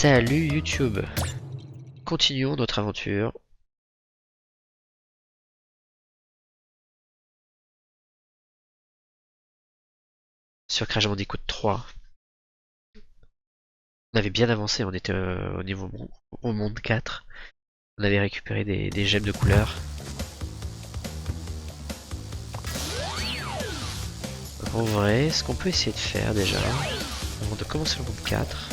Salut YouTube. Continuons notre aventure. Sur Crash Bandicoot 3. On avait bien avancé, on était au niveau au monde 4. On avait récupéré des gemmes de couleur. En vrai, ce qu'on peut essayer de faire déjà, avant de commencer le monde 4,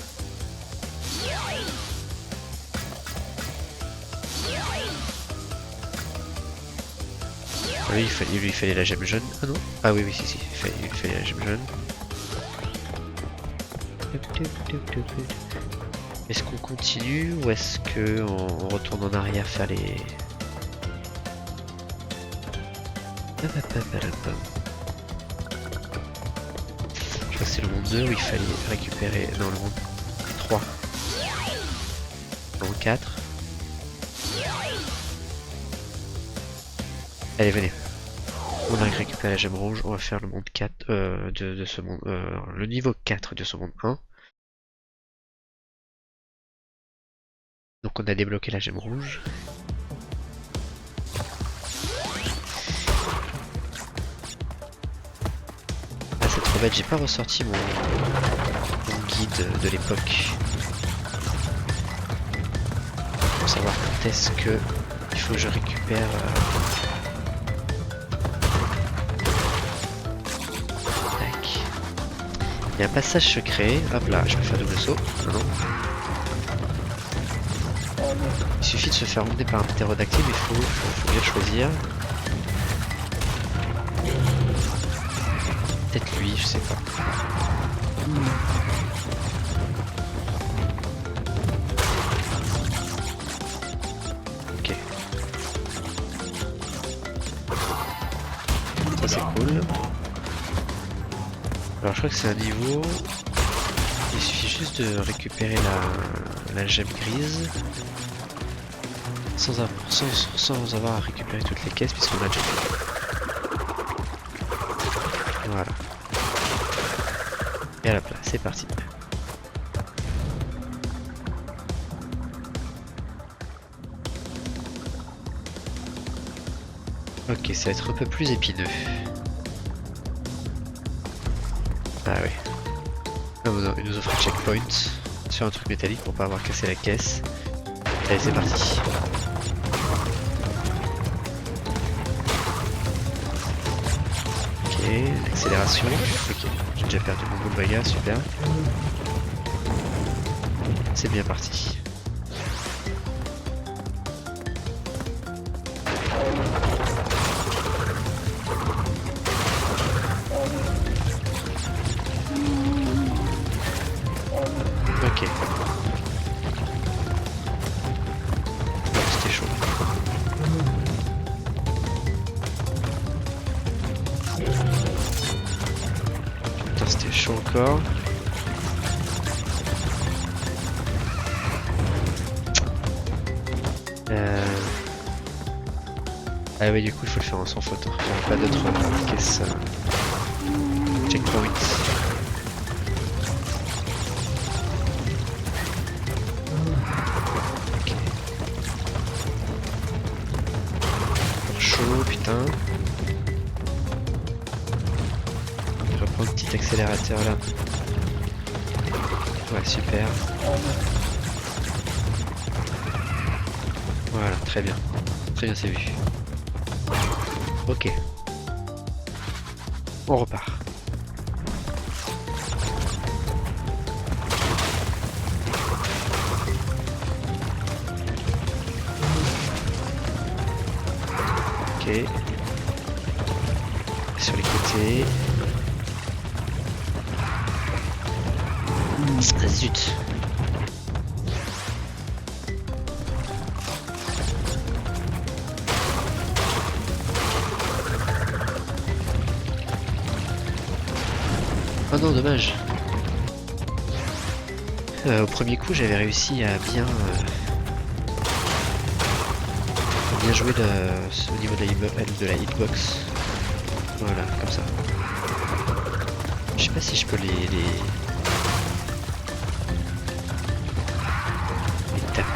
lui il fallait la gemme jaune. Ah non? Ah oui, si, il lui fallait la gemme jaune. Est-ce qu'on continue ou est-ce qu'on retourne en arrière faire les... Je crois que c'est le monde 2 où il fallait récupérer... Non, le monde 3. Le monde 4. Allez, venez. On a récupéré la gemme rouge, on va faire le monde 4 de ce monde... le niveau 4 de ce monde 1. Donc on a débloqué la gemme rouge. Ah, c'est trop bête, j'ai pas ressorti mon guide de l'époque. Pour savoir quand est-ce que il faut que je récupère... Tac. Il y a un passage secret. Hop là, je peux faire double saut. Non. Il suffit de se faire emmener par un ptérodactyle, mais il faut bien choisir. Peut-être lui, je sais pas. Ok. Ça c'est cool. Alors je crois que c'est un niveau... Il suffit juste de récupérer la gemme grise. Sans avoir à récupérer toutes les caisses puisqu'on a déjà fait. Voilà. Et à la place, c'est parti. Ok, ça va être un peu plus épineux. Ah ouais. Là, il nous offre un checkpoint sur un truc métallique pour pas avoir cassé la caisse. Allez, c'est parti. Ok, accélération. Ok, j'ai déjà perdu mon bout de bagarre, super. C'est bien parti. Ok. Non, c'était chaud. Putain, c'était chaud encore. Ah oui, du coup il faut le faire en sans faute. J'avais pas d'autres caisses checkpoint. Ok. Chaud, putain. Je reprends le petit accélérateur là. Ouais, super. Voilà, très bien. Très bien, c'est vu. Ok. On repart. Ok. Sur les côtés. Ah, zut. Oh non, dommage. Au premier coup, j'avais réussi à bien jouer au niveau de la hitbox. Voilà, comme ça. Je sais pas si je peux les...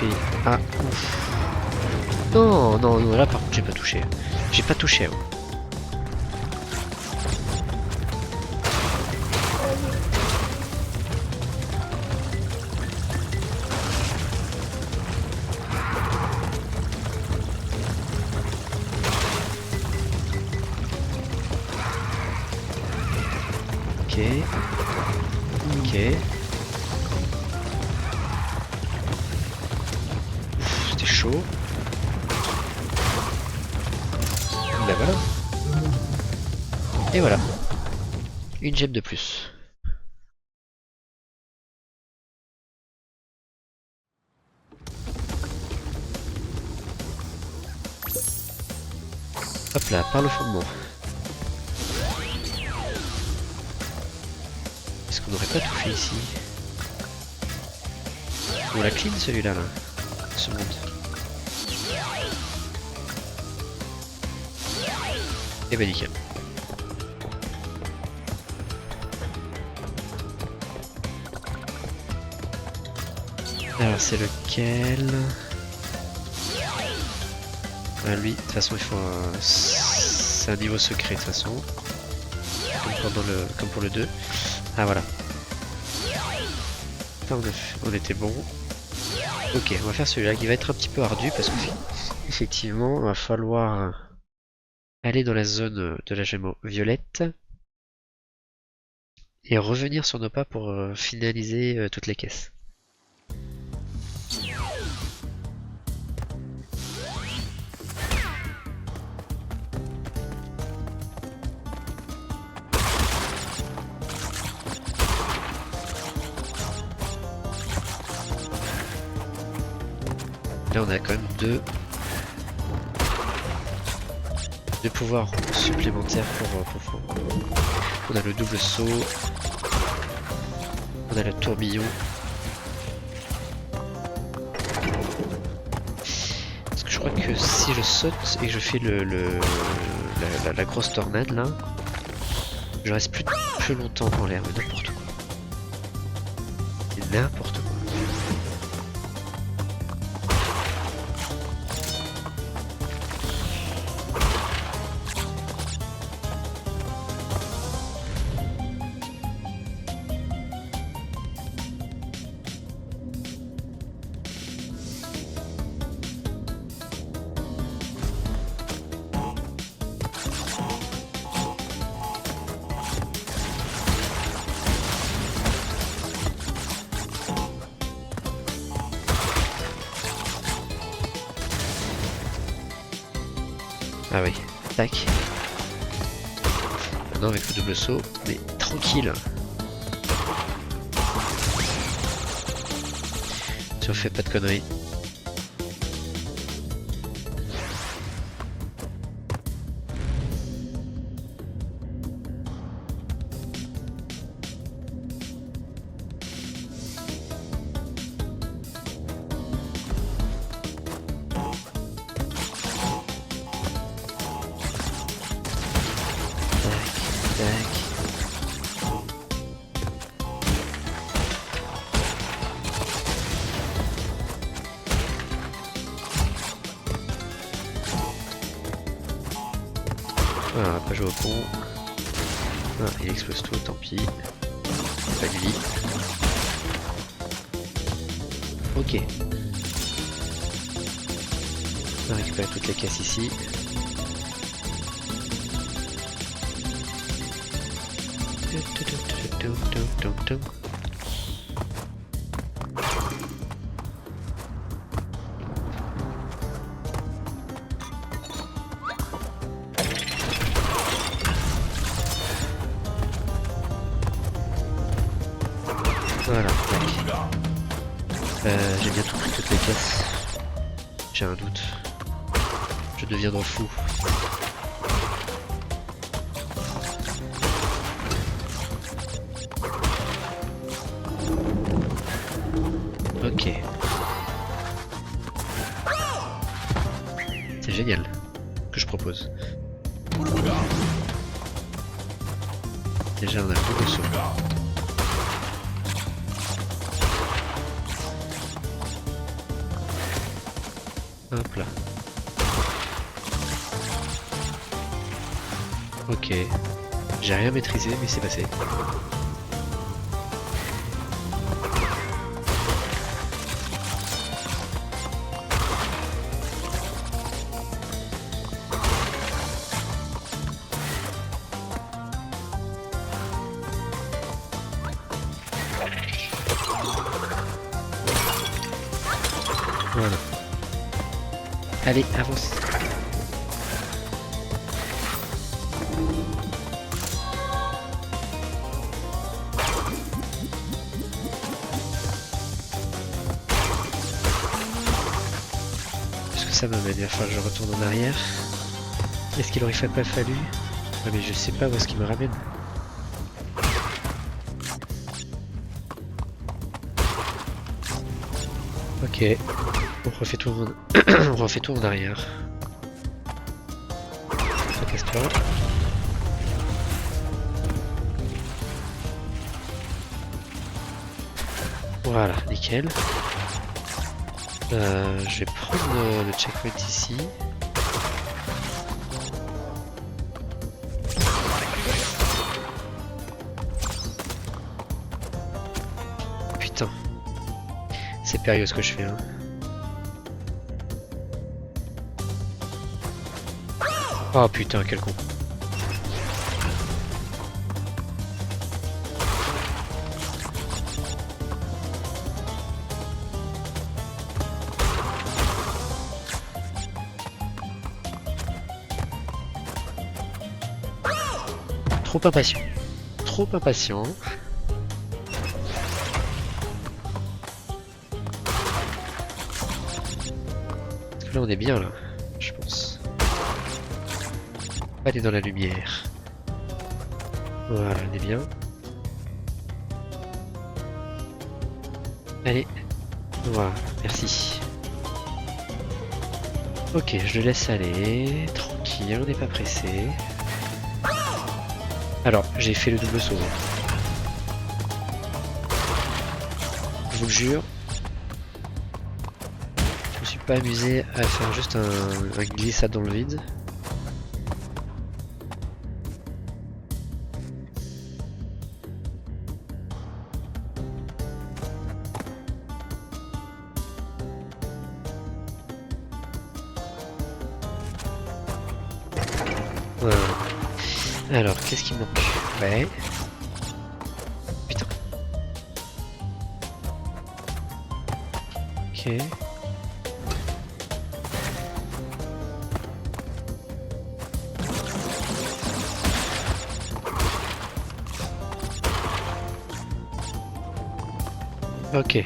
épée. Ah, ouf. Non, non, non, là par contre j'ai pas touché. J'ai pas touché. Hein. Ok. Ok. C'était chaud. Ben voilà. Et voilà. Une gemme de plus. Hop là, par le fondement. Est-ce qu'on n'aurait pas tout fait ici? On la clean celui-là, là. Ce monde. Et bah nickel. Alors c'est lequel? Ah, lui, de toute façon il faut un... C'est un niveau secret de toute façon. Comme pour le 2. Ah voilà. Là, on était bon. Ok, on va faire celui-là qui va être un petit peu ardu parce que effectivement il va falloir aller dans la zone de la gemme violette et revenir sur nos pas pour finaliser toutes les caisses. Là on a quand même deux pouvoirs supplémentaires pour... On a le double saut, on a le tourbillon. Parce que je crois que si je saute et que je fais la grosse tornade là, je reste plus longtemps en l'air, mais n'importe quoi. C'est n'importe quoi. Ah oui, tac. Maintenant avec le double saut, mais tranquille. Si on fait pas de conneries. Voilà, on va pas jouer au con. Ah, il explose tout, tant pis. Pas de vie. Ok. On va récupérer toutes les caisses ici. Voilà, j'ai bientôt pris toutes les caisses. J'ai un doute. Je deviendrai fou. Ok. C'est génial ce que je propose. Déjà on a le double saut. Hop là. Ok. J'ai rien maîtrisé, mais c'est passé. Voilà. Allez, avance. Est-ce que ça m'amène? Il va falloir que je retourne en arrière. Est-ce qu'il aurait pas fallu? Ah mais je sais pas où est-ce qu'il me ramène. Ok. On refait tout on refait tout en arrière. Casse-toi. Voilà, nickel. Je vais prendre le checkpoint ici. Putain. C'est périlleux ce que je fais, hein. Oh putain, quel con. Trop impatient. Trop impatient. Parce que là on est bien là, je pense. On va aller dans la lumière. Voilà, on est bien. Allez. Voilà, merci. Ok, je le laisse aller. Tranquille, on n'est pas pressé. Alors, j'ai fait le double saut. Je vous le jure. Je me suis pas amusé à faire juste un glissade dans le vide. Voilà. Alors, qu'est-ce qui me manque? Ouais. Putain. Ok. Ok.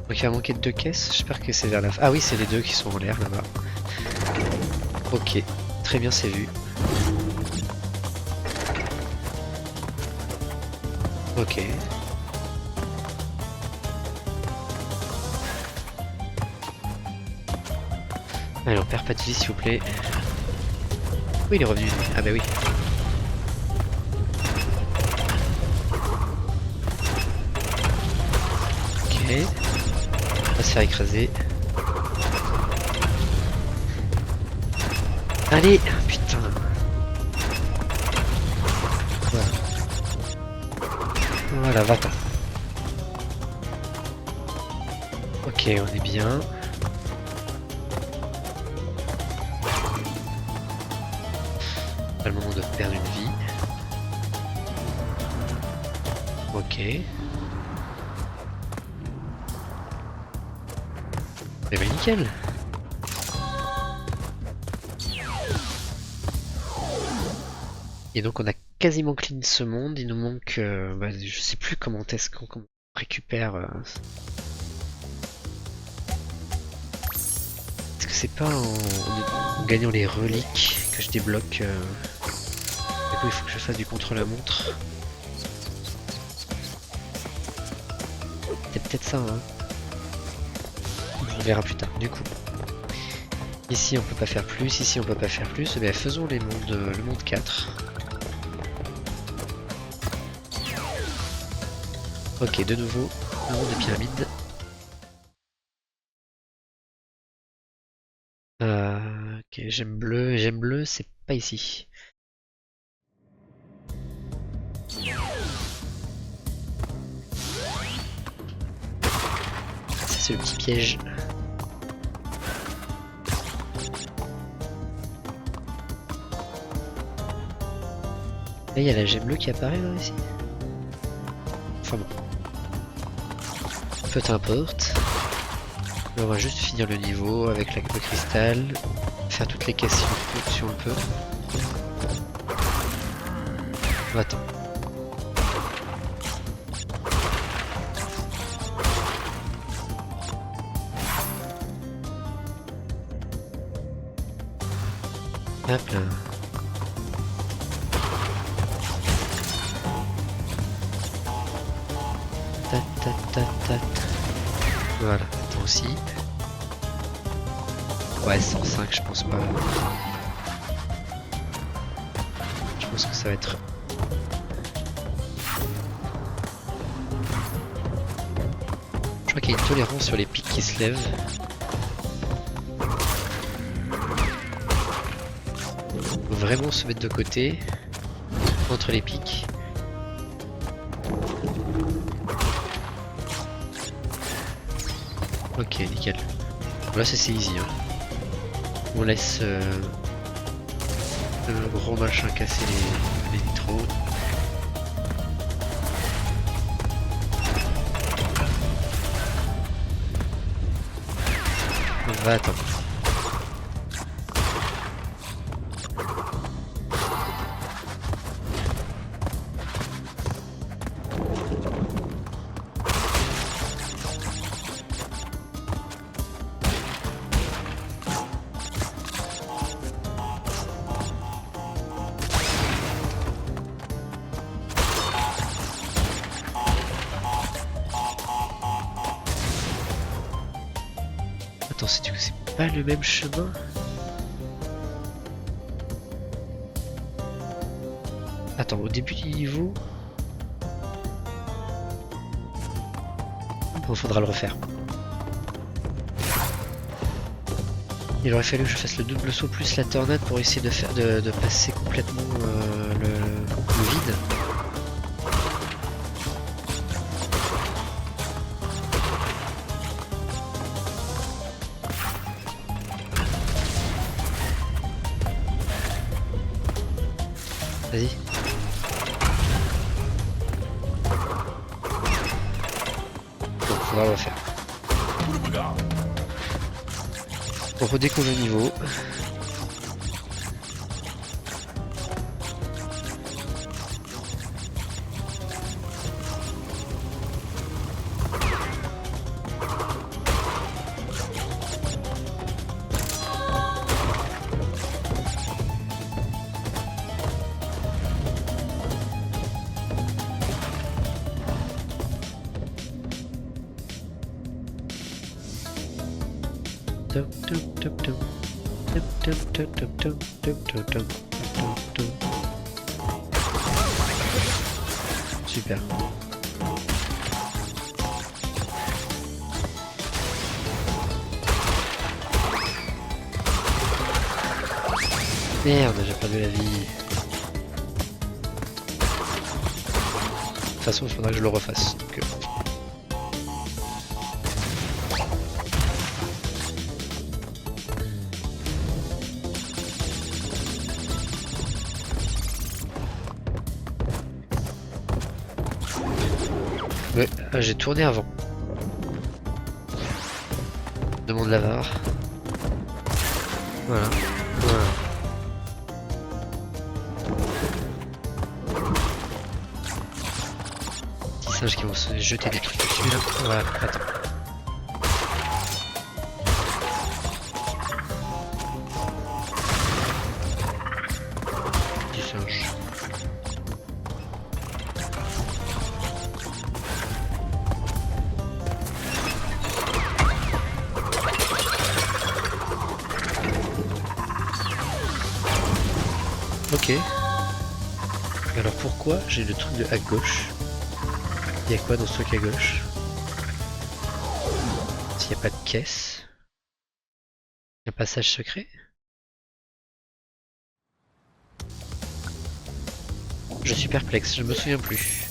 Donc il va manquer de 2 caisses, j'espère que c'est vers la fin. Ah oui, c'est les deux qui sont en l'air là-bas. Ok, très bien, c'est vu. Ok. Allez, on perd pas de vie s'il vous plaît. Oui, il est revenu. Ah bah oui. Ok. On va se faire écraser. Allez, putain. Voilà. Voilà, va-t'en. Ok, on est bien. Pas le moment de perdre une vie. Ok. Eh ben nickel. Et donc on a quasiment clean ce monde, il nous manque, bah, je sais plus comment est-ce qu'on récupère. Est-ce que c'est pas en gagnant les reliques que je débloque Du coup il faut que je fasse du contre-la-montre. C'est peut-être ça, hein. On verra plus tard, du coup. Ici on peut pas faire plus, ici on peut pas faire plus, mais faisons les mondes, le monde 4. Ok, de nouveau, le monde des pyramides. Ok, j'aime bleu, c'est pas ici. Ça c'est le petit piège. Là il y a la gemme bleue qui apparaît là ici. Enfin bon. Peu importe. On va juste finir le niveau avec le cristal. Faire toutes les caisses si on le peut. Attends. Hop là. Ta. Voilà, attends aussi. Ouais, 105, je pense pas. Je pense que ça va être... Je crois qu'il y a une tolérance sur les pics qui se lèvent. Faut vraiment se mettre de côté, entre les pics. Ok, nickel. Là c'est easy. Hein. On laisse le gros machin casser les nitros. Va attendre. Attends, c'est que c'est pas le même chemin? Attends, au début du niveau... Bon, faudra le refaire. Il aurait fallu que je fasse le double saut plus la tornade pour essayer de faire de passer complètement le vide. Vas-y. Bon, faudra le refaire. On redécouvre le niveau. Super. Merde, j'ai perdu la vie. De toute façon, il faudra que je le refasse. Donc, ouais, j'ai tourné avant. Demande l'avare. Voilà. Voilà. Petits singes qui vont se jeter des trucs dessus là. Voilà, attends. Petit singe. Ok. Alors pourquoi j'ai le truc de à gauche? Il y a quoi dans ce truc à gauche? S'il n'y a pas de caisse. Un passage secret? Je suis perplexe, je me souviens plus.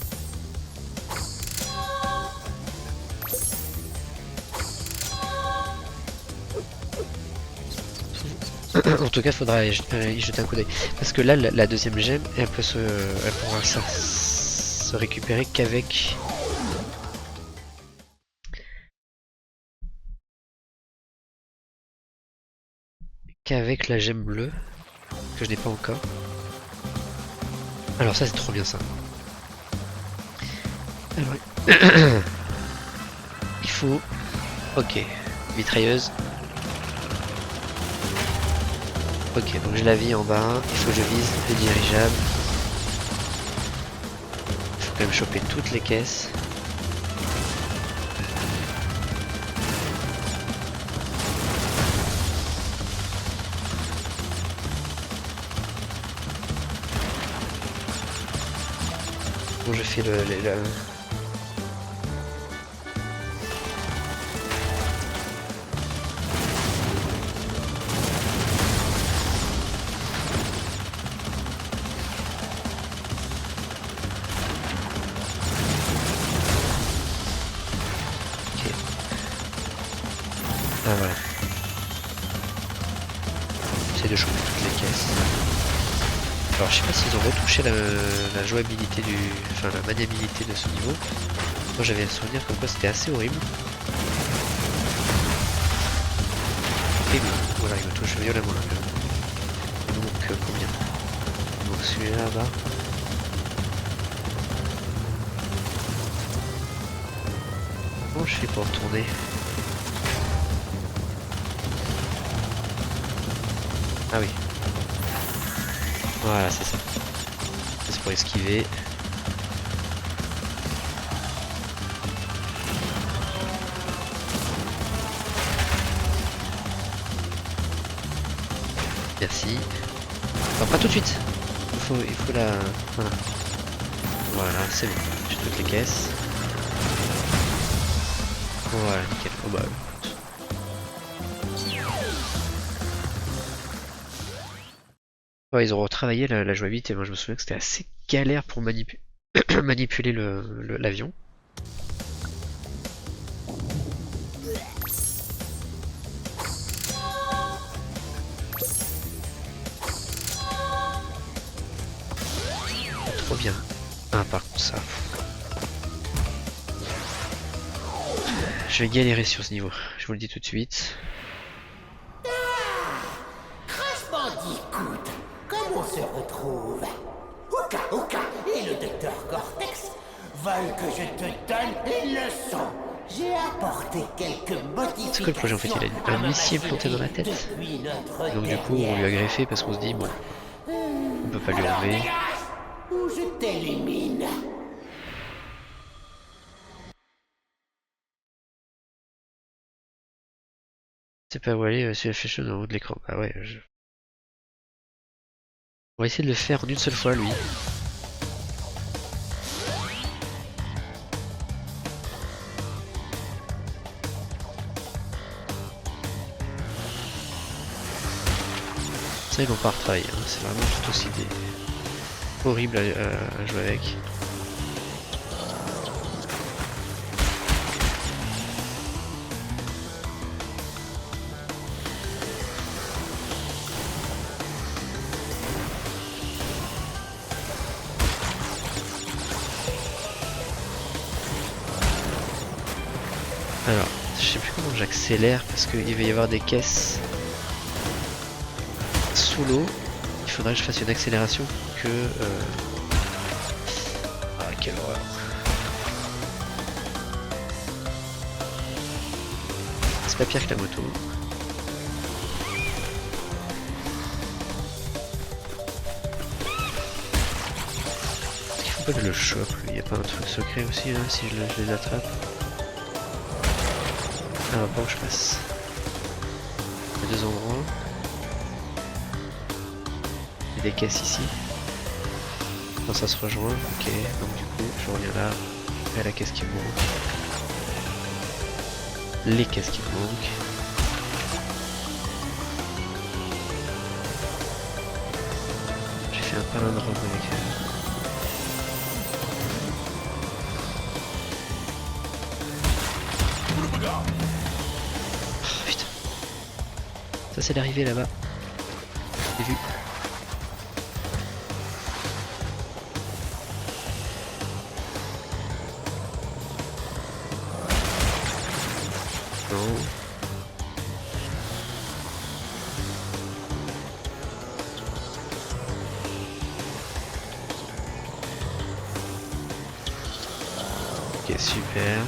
En tout cas, faudra y jeter un coup d'œil. Parce que là, la deuxième gemme, elle pourra se récupérer qu'avec la gemme bleue, que je n'ai pas encore. Alors ça, c'est trop bien ça. Alors, il faut... Ok, mitrailleuse. Ok, donc j'ai la vie en bas, il faut que je vise le dirigeable. Il faut quand même choper toutes les caisses. Bon, je fais le... Ok. Ah voilà. J'essaie de choper toutes les caisses. Alors je sais pas s'ils ont retouché la jouabilité enfin la maniabilité de ce niveau. Moi j'avais un souvenir comme quoi c'était assez horrible. Et oui, voilà, il me touche violemment là. Il me manque combien? Il me manque celui-là là-bas. Comment je fais pour retourner? Ah oui. Voilà, c'est ça. C'est pour esquiver. Merci. Non, pas tout de suite. Il faut la... Voilà, voilà c'est bon. J'ai toutes les caisses. Voilà, nickel. Oh bah... Ouais, ils ont retravaillé la jouabilité. Moi je me souviens que c'était assez galère pour manipuler l'avion. Trop bien. Ah par contre ça. Je vais galérer sur ce niveau. Je vous le dis tout de suite. Crash Bandicoot, comment on se retrouve? Oka et le docteur Cortex veulent que je te donne une leçon. J'ai apporté quelques modifications. C'est quoi le projet en fait? Il a un missile planté dans la tête. Donc du coup on lui a greffé parce qu'on se dit bon, on peut pas lui enlever. Ou je t'élimine. C'est pas où aller si la flèche en haut de l'écran. Bah ouais, on va essayer de le faire en une seule fois lui. Ça ils vont pas retravailler, hein. C'est vraiment tout aussi horrible à jouer avec. Alors, je sais plus comment j'accélère parce qu'il va y avoir des caisses sous l'eau. Il faudrait que je fasse une accélération que... Ah, quelle horreur. C'est pas pire que la moto. Est-ce qu'il faut pas que je le chope lui? Y a pas un truc secret aussi là si je les attrape? Ah, va pas où je passe. Il y a deux endroits. Il y a des caisses ici. Non, ça se rejoint. Ok, donc du coup, je reviens là. Et la caisse qui me manque. Les caisses qui me manquent. palindrome avec... Oh, putain. Ça c'est l'arrivée là-bas. J'ai vu. Non. Ok, super.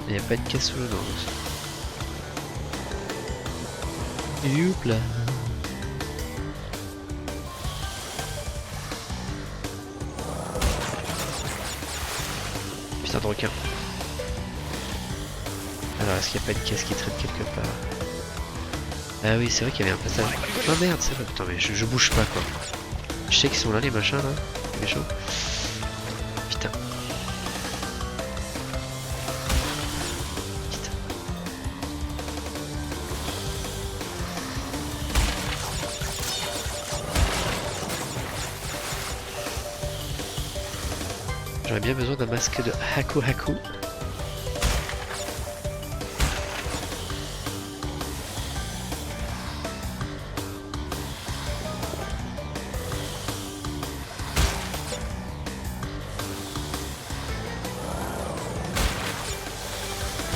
Il n'y a pas de casse sous le dos. Youpla. Putain de requin. Alors est-ce qu'il n'y a pas de caisse qui traîne quelque part? Ah oui, c'est vrai qu'il y avait un passage. Oh merde, c'est vrai. Putain, mais je bouge pas quoi. Je sais qu'ils sont là les machins là. Les méchants. Putain. Putain. J'aurais bien besoin d'un masque de Haku Haku.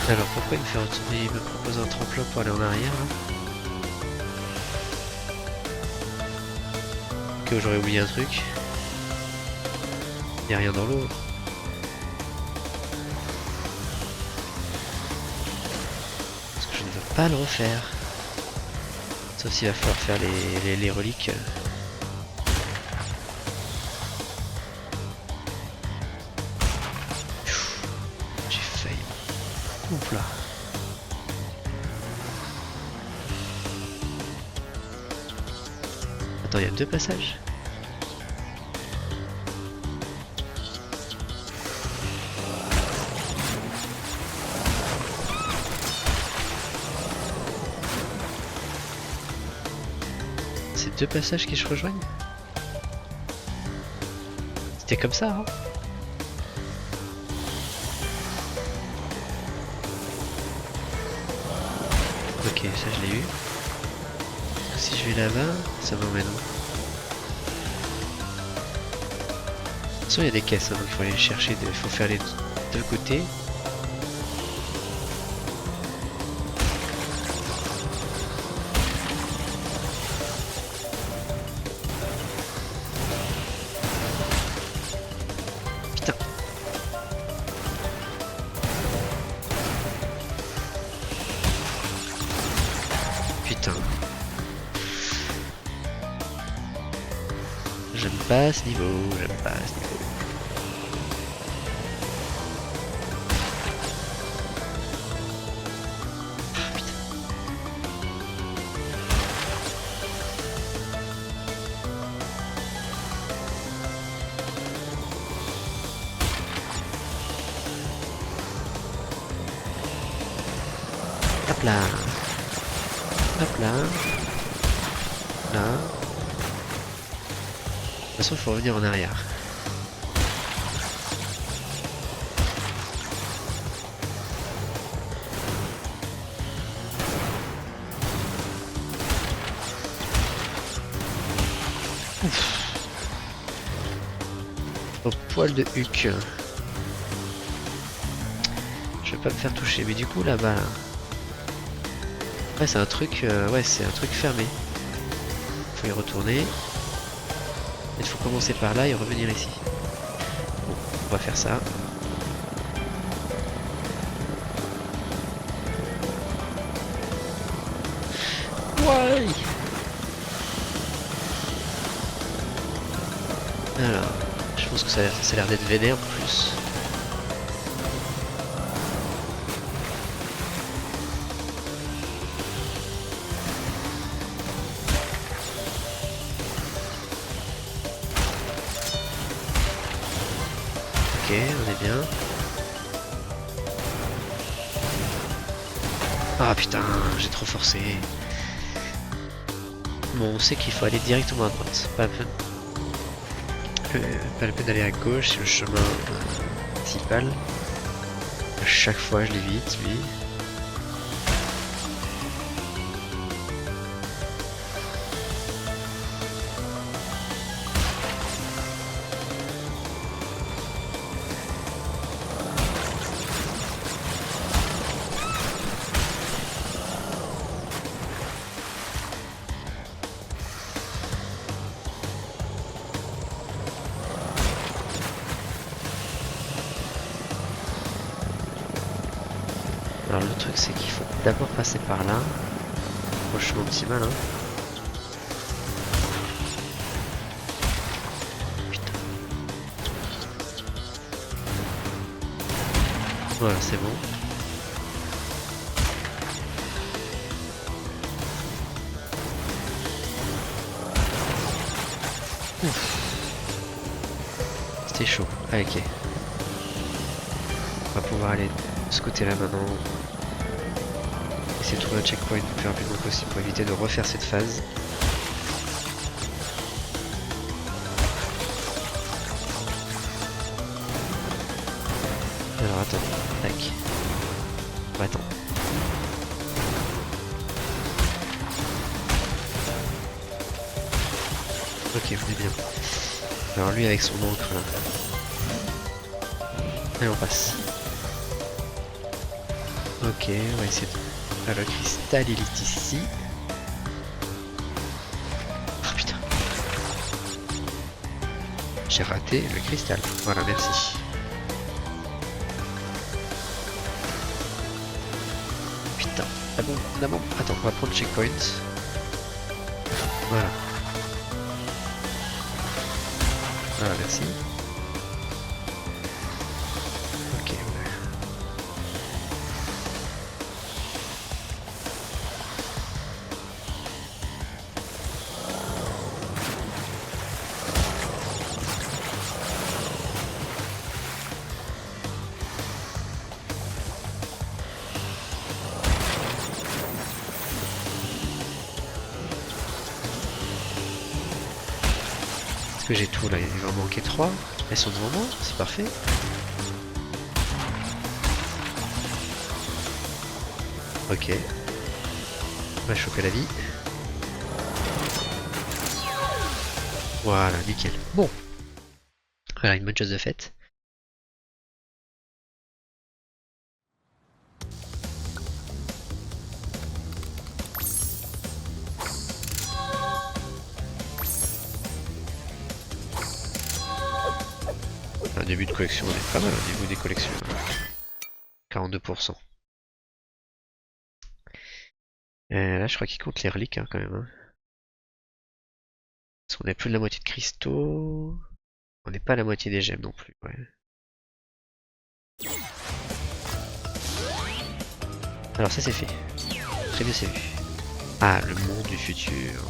Alors pourquoi il me fait retourner, il me propose un tremplin pour aller en arrière là? Ok, j'aurais oublié un truc. Il n'y a rien dans l'eau. Parce que je ne veux pas le refaire. Sauf s'il va falloir faire les reliques. J'ai failli. Oups là. Attends, il y a deux passages? C'est deux passages qui se rejoignent? C'était comme ça, hein? Ok, ça je l'ai eu. Si je vais là-bas, ça m'emmène où? De toute façon, il y a des caisses, hein, donc il faut aller les chercher, il faut faire les deux côtés. Putain. Putain. J'aime pas ce niveau, j'aime pas ce niveau. Ah, putain. Hop là. Hop là. Là. De toute façon, il faut revenir en arrière. Ouf. Au poil de Huck. Je vais pas me faire toucher, mais du coup là-bas. Ouais, c'est un truc. Ouais, c'est un truc fermé. Faut y retourner. Il faut commencer par là et revenir ici. Bon, on va faire ça. Ouais. Alors, je pense que ça a l'air d'être vénère en plus. Ok, on est bien. Ah putain, j'ai trop forcé. Bon, on sait qu'il faut aller directement à droite. Pas la peine d'aller à gauche, c'est le chemin principal. À chaque fois, je l'évite, lui. Alors le truc c'est qu'il faut d'abord passer par là. Franchement optimal hein. Putain. Voilà c'est bon. Ouf. C'était chaud. Ah, ok. On va pouvoir aller de ce côté là maintenant. Essayer de trouver un checkpoint le plus rapidement possible pour éviter de refaire cette phase. Alors attends, tac. On va attendre. Ok, on est bien. Alors lui avec son encre là. Allez on passe. Ok, on va essayer de... Ah, le cristal il est ici. Oh putain. J'ai raté le cristal. Voilà, merci. Putain. Ah bon, ah bon. Attends, on va prendre le checkpoint. Voilà. Voilà, merci. Ok, ouais. Est-ce que j'ai tout là? Il va en manquer 3. Elles sont devant moi, c'est parfait. Ok. On va choper la vie. Voilà, nickel. Bon. Voilà, une bonne chose de faite. Un début de collection, on est pas mal au niveau des collections. 42%. Là, je crois qu'il compte les reliques hein, quand même. Hein. Parce qu'on a plus de la moitié de cristaux. On n'est pas à la moitié des gemmes non plus. Ouais. Alors ça c'est fait. Très bien c'est vu. Ah, le monde du futur.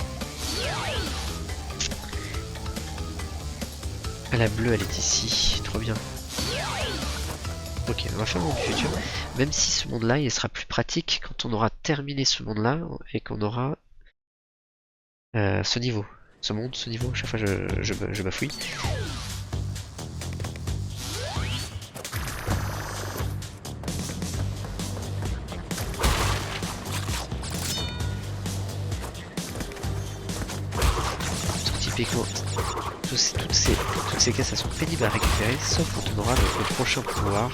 Ah, la bleue elle est ici. Trop bien. Ok, on va faire le monde du futur. Même si ce monde-là, il sera plus pratique quand on aura terminé ce monde-là et qu'on aura ce niveau. Ce monde, ce niveau, à chaque fois je bafouille. Parce que typiquement, toutes ces caisses elles sont pénibles à récupérer, sauf quand on aura le prochain pouvoir.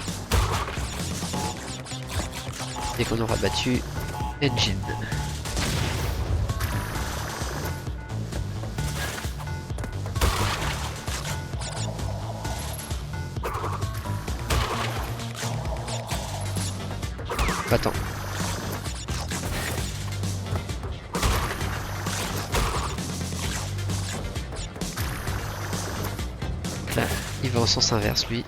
Dès qu'on aura battu Engine. Attends. Là, il va en sens inverse lui.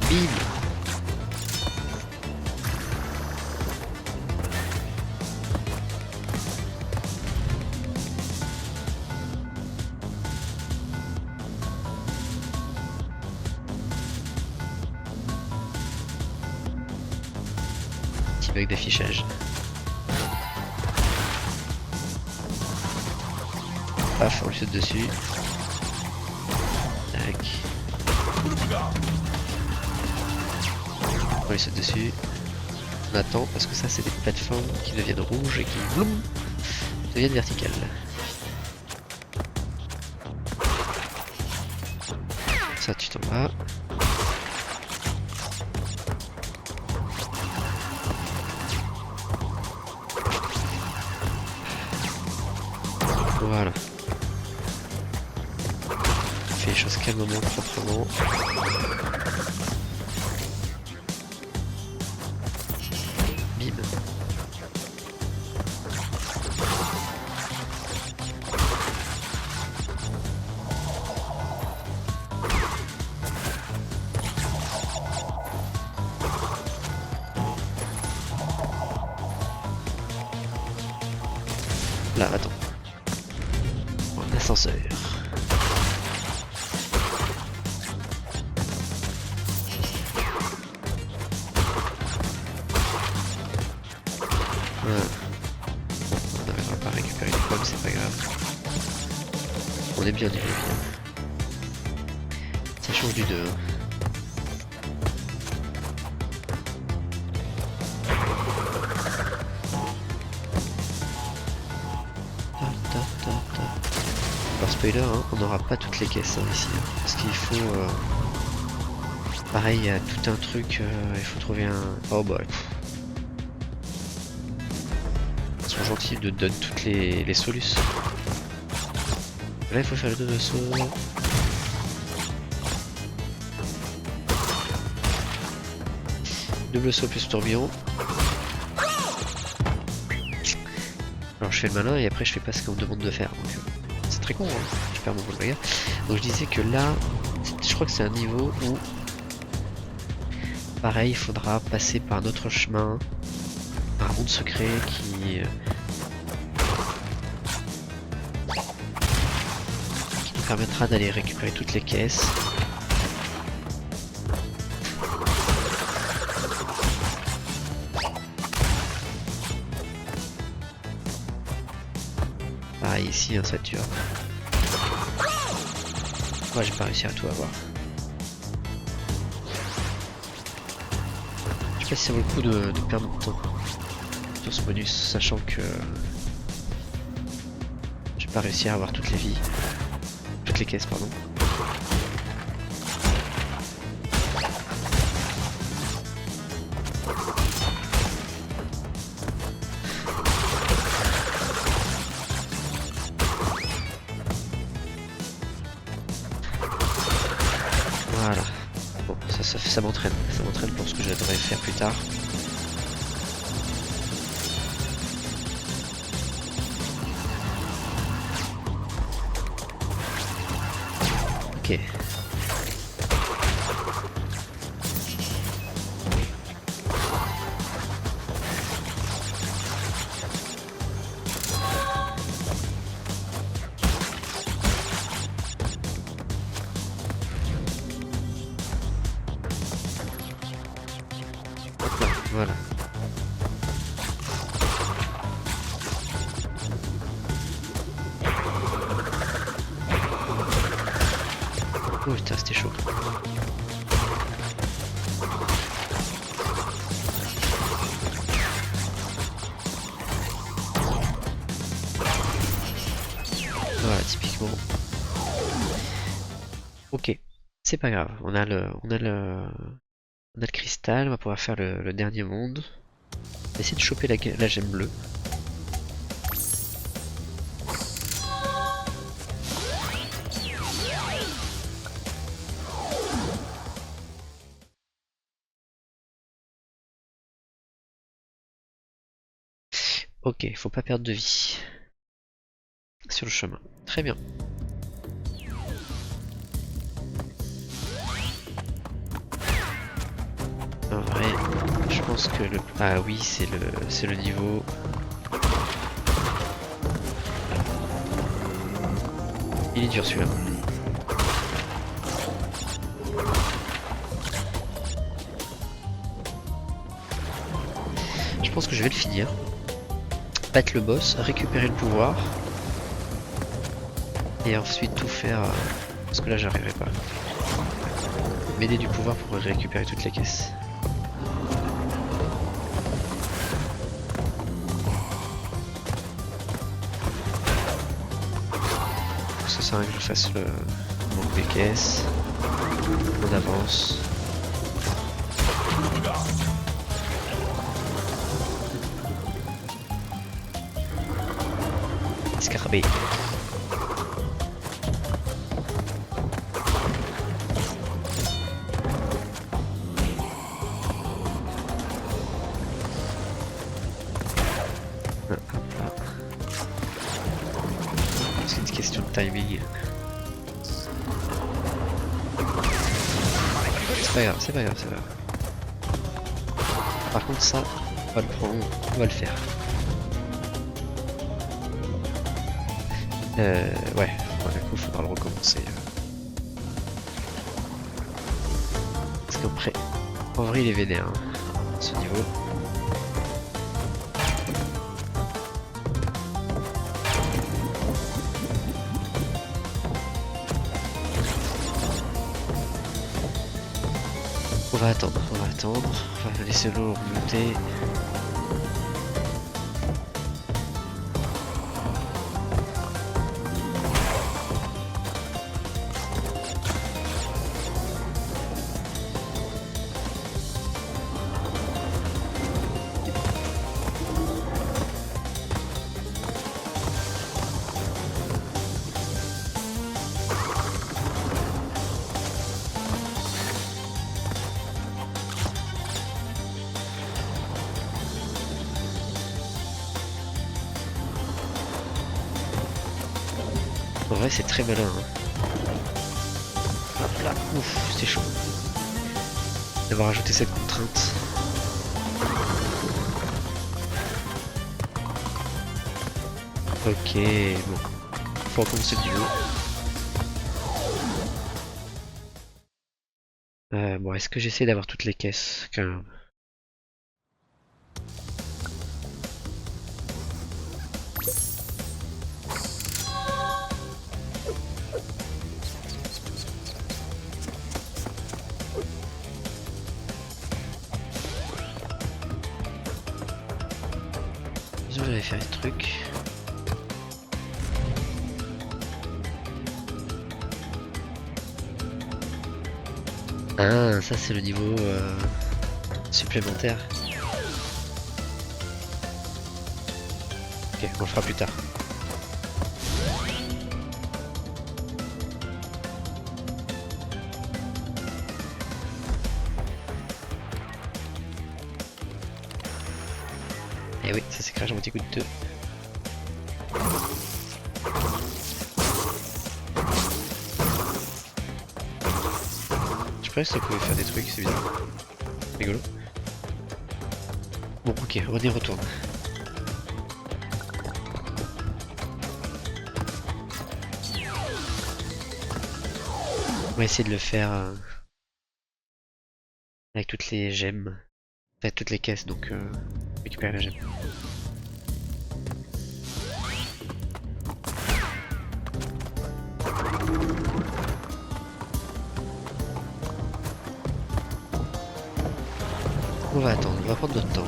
Bim. petit bug d'affichage. Paf, on lui saute dessus. Tac. On lui saute dessus. On attend parce que ça c'est des plateformes qui deviennent rouges et qui bloum, deviennent verticales. Ça tu t'en vas. Voilà. On fait les choses calmement, proprement. Bim. Là, attends. En ascenseur. Voilà. On n'arrivera pas à récupérer les pommes, c'est pas grave. On est bien niveau bien. Ça change du 2. Alors spoiler, hein, on n'aura pas toutes les caisses hein, ici, hein, parce qu'il faut... Pareil, il y a tout un truc, il faut trouver un... Oh bah... Ils sont gentils de donner toutes les solutions. Là il faut faire le double saut. Double saut plus tourbillon. Alors je fais le malin et après je fais pas ce qu'on me demande de faire. Donc, c'est très con, hein. Je perds mon bon regard. Donc je disais que là, je crois que c'est un niveau où pareil, il faudra passer par un autre chemin, par un monde secret qui nous permettra d'aller récupérer toutes les caisses. Pareil ici, hein, ça tue. Moi j'ai pas réussi à tout avoir. Je sais pas si ça vaut le coup de perdre mon temps sur ce bonus, sachant que j'ai pas réussi à avoir toutes les vies. Toutes les caisses, pardon. Voilà. Bon, ça m'entraîne. Ça m'entraîne pour ce que je devrais faire plus tard. Ok. Voilà. Oh putain, c'était chaud. Voilà, typiquement. Ok, c'est pas grave. On a le cristal. On va pouvoir faire le dernier monde. On va essayer de choper la gemme bleue. Ok, faut pas perdre de vie sur le chemin. Très bien. En vrai, je pense que le... Ah oui, c'est le niveau... Il est dur celui-là. Je pense que je vais le finir. Battre le boss, récupérer le pouvoir. Et ensuite tout faire... parce que là j'arriverai pas. M'aider du pouvoir pour récupérer toutes les caisses. Ça sert à rien que je fasse le manque des caisses. On avance. Scarabée. C'est une question de timing. C'est pas grave, c'est pas grave, c'est pas grave. Par contre ça, on va le prendre, on va le faire. Ouais, du coup il faudra le recommencer. Parce qu'après, en vrai il est vénère, hein, à ce niveau. On va attendre, on va laisser l'eau remonter. En vrai c'est très malin. Hein. Hop là, ouf, c'est chaud. D'avoir ajouté cette contrainte. Ok, bon. Faut recommencer du haut. Bon, est-ce que j'essaie d'avoir toutes les caisses quand même? J'avais fait un truc. Ah, ça c'est le niveau supplémentaire. Ok, on le fera plus tard. Et oui, ça c'est Crash Bandicoot 2. Je pense que ça pouvait faire des trucs, c'est bizarre. Rigolo. Bon, ok, René retourne. On va essayer de le faire avec toutes les gemmes. Enfin, toutes les caisses, donc récupérer la gemme. On va attendre, on va prendre notre temps.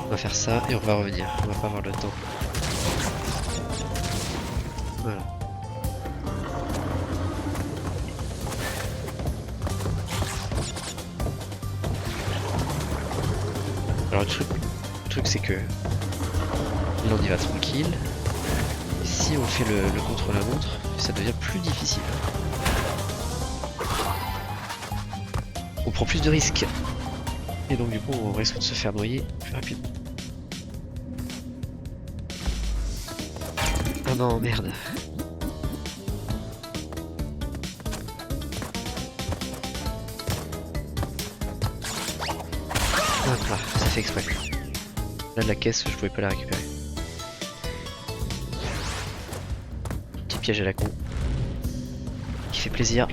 On va faire ça et on va revenir, on va pas avoir le temps. Voilà. Alors le truc c'est que là on y va tranquille. Et si on fait le contre-la-montre, ça devient plus difficile. On prend plus de risques. Et donc du coup on risque de se faire noyer plus rapidement. Oh non, merde. Hop là, ça fait exprès. Là, de la caisse, je pouvais pas la récupérer. Petit piège à la con. Qui fait plaisir.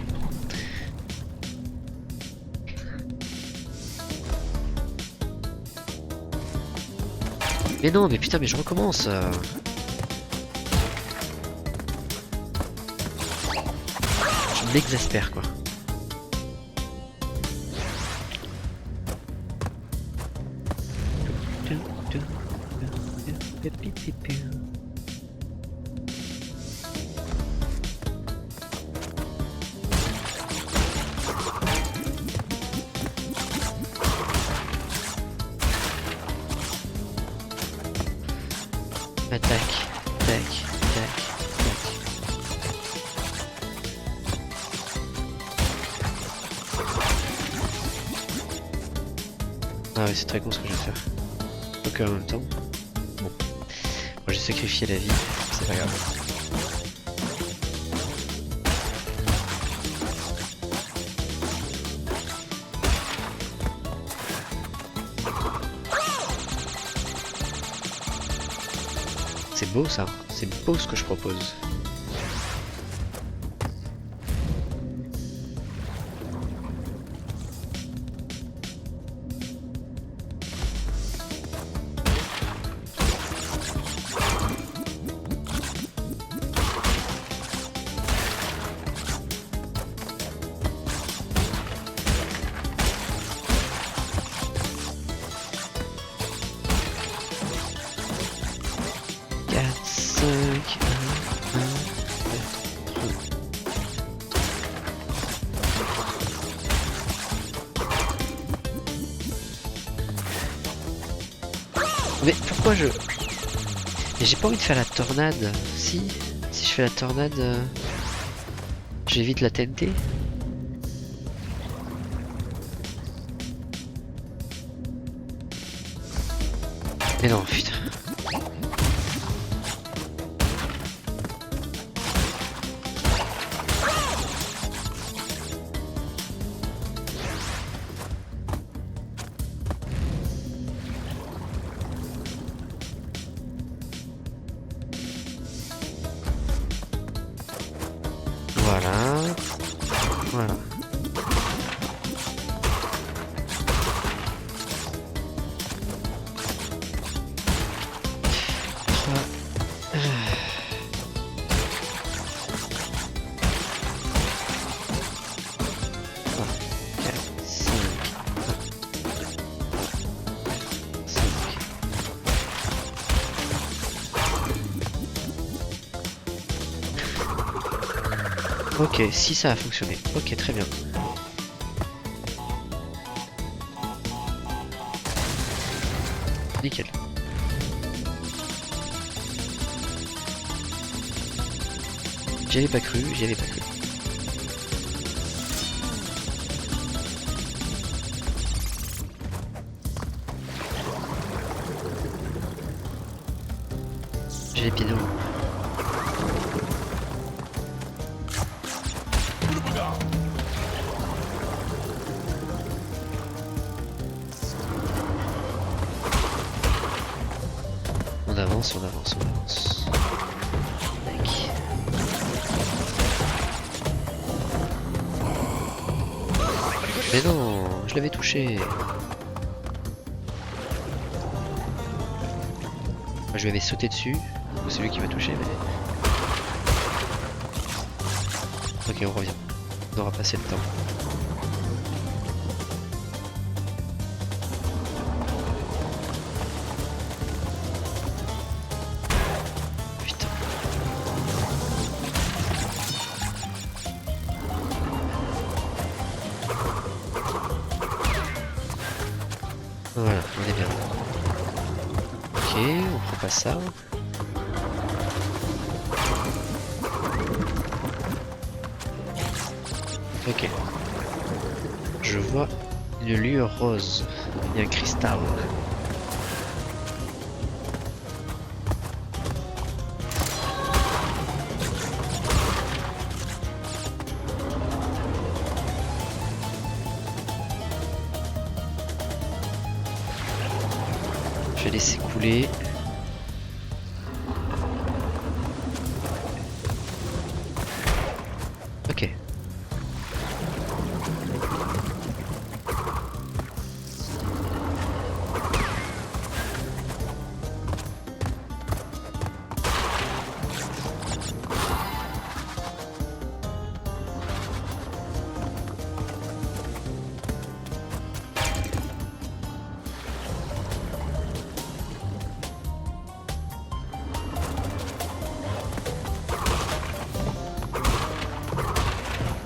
Mais non, mais putain, mais je recommence. Je m'exaspère quoi. Attaque, tac, tac, tac. Ah ouais, c'est très con ce que je vais faire. Donc en même temps, bon, moi j'ai sacrifié la vie, c'est pas grave. C'est beau ça, c'est beau ce que je propose. Mais pourquoi je... Mais j'ai pas envie de faire la tornade. Si je fais la tornade, j'évite la TNT. Mais non, putain. Voilà. Voilà. Ok, si ça a fonctionné. Ok, très bien. Nickel. J'y avais pas cru, j'y avais pas cru. J'ai les pieds dans l'eau. On avance, on avance, on avance. Tac. Mais non, je l'avais touché. Moi, je lui avais sauté dessus. C'est lui qui m'a touché, mais... Ok, on revient. On aura passé le temps. Putain. Voilà, on est bien. Ok, on prend pas ça. Ok. Je vois une lueur rose. Il y a un cristal. Je vais laisser couler. Ok.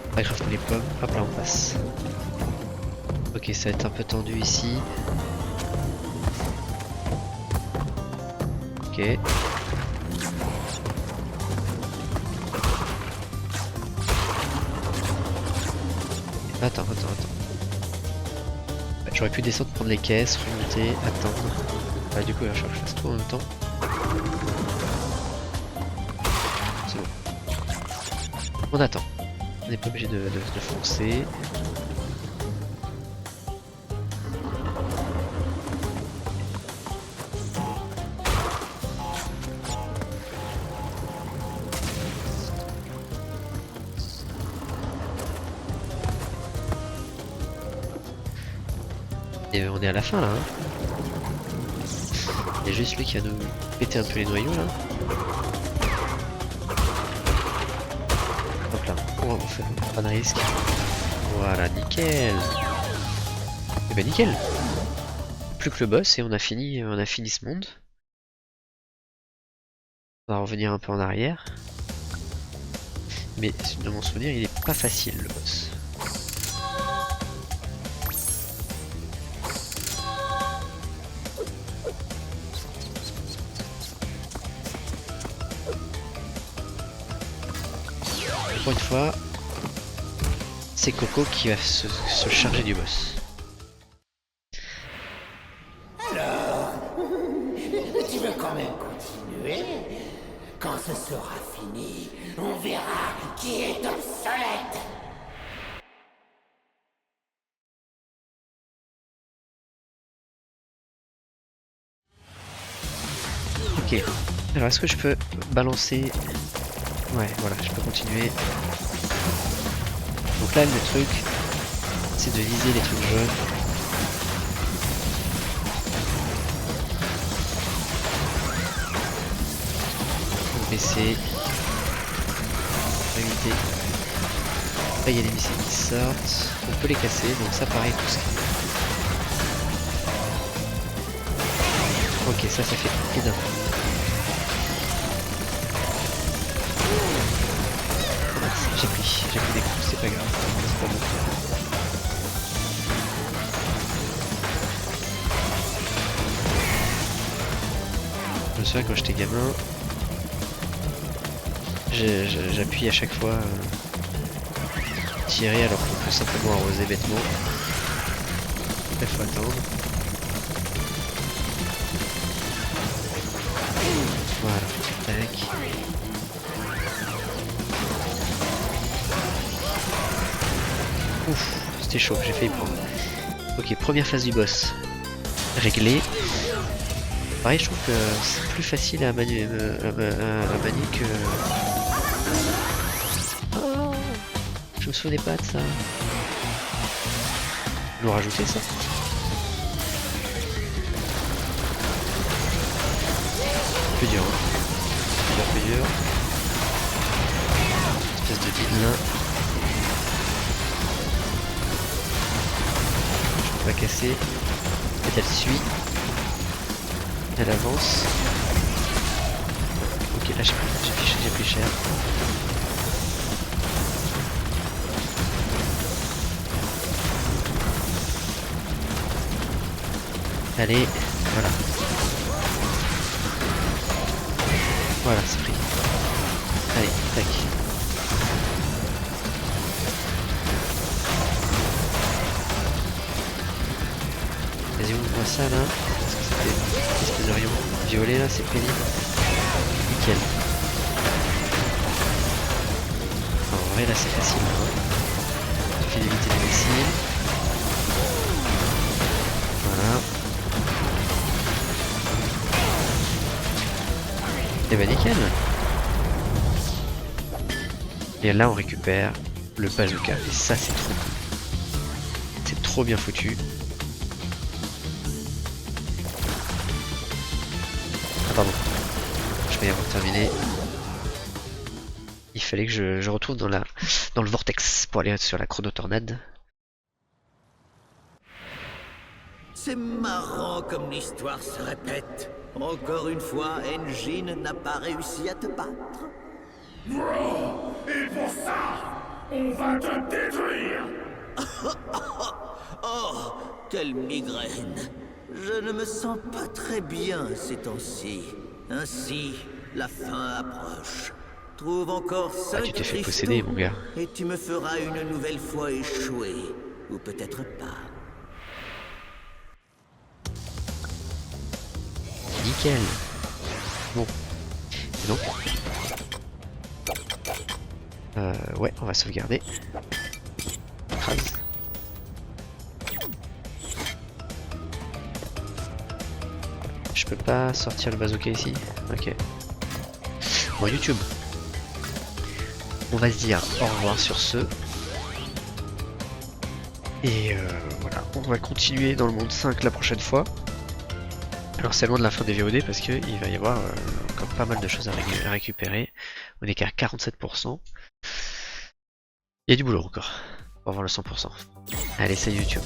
On va crafter les pommes. Hop là, on passe. Ok, ça va être un peu tendu ici. Ok. Attends. Ouais, j'aurais pu descendre, prendre les caisses, remonter, attendre. Bah, du coup, il va falloir que je fasse tout en même temps. C'est bon. On attend. On n'est pas obligé de foncer. Et on est à la fin là. Hein. Il y a juste lui qui va nous péter un peu les noyaux là. Hop là, on fait pas de risque. Voilà, nickel. Et bah nickel. Plus que le boss et on a fini ce monde. On va revenir un peu en arrière. Mais de mon souvenir, il est pas facile le boss. Pour une fois, c'est Coco qui va se charger du boss. Alors, tu veux quand même continuer? Quand ce sera fini, on verra qui est obsolète. Ok. Alors est-ce que je peux balancer... Ouais, voilà, je peux continuer. Donc là, le truc, c'est de viser les trucs jaunes. Donc baisser. Pour éviter. Là, il y a des missiles qui sortent. On peut les casser, donc ça pareil, tout ce qui... Ok, ça fait énorme. J'ai pris des coups, c'est pas grave, c'est pas bon. Je me souviens quand j'étais gamin, j'appuie à chaque fois tirer alors qu'on peut simplement arroser bêtement. Il faut attendre. Voilà, tac. Ouf, c'était chaud, j'ai failli prendre. Ok, première phase du boss. Réglé. Pareil, je trouve que c'est plus facile à manier que... Oh, je me souvenais pas de ça. Ils l'ont rajouté ça. Plus dur, hein. Plus dur. Espèce de vilain. Va casser, et elle suit, elle avance. Ok, là j'ai pris cher. Allez, voilà. Voilà, c'est pris. Allez, tac. Vas-y, on voit ça là. Parce que c'était une espèce de rayon violet là, c'est pénible. Nickel. Alors, en vrai là c'est facile. Il suffit d'éviter les missiles. Voilà. nickel. Et là on récupère le bazooka et ça c'est trop cool. C'est trop bien foutu. Ah pardon, je vais y avoir terminé. Il fallait que je retourne dans le vortex pour aller sur la chronotornade. C'est marrant comme l'histoire se répète. Encore une fois, Engine n'a pas réussi à te battre. Et pour ça, on va te détruire. Oh, quelle migraine. Je ne me sens pas très bien ces temps-ci. Ainsi, la fin approche. Trouve encore 5 tu t'es fait cristaux, posséder, mon gars. et tu me feras une nouvelle fois échouer. Ou peut-être pas. Nickel. Bon. Et donc ouais, on va sauvegarder. Crase. Je peux pas sortir le bazooka ici. Ok. Bon, YouTube. On va se dire au revoir sur ce. Et voilà, on va continuer dans le monde 5 la prochaine fois. Alors c'est loin de la fin des VOD parce qu'il va y avoir encore pas mal de choses à récupérer. On est qu'à 47%. Il y a du boulot encore pour avoir le 100%. Allez, salut YouTube.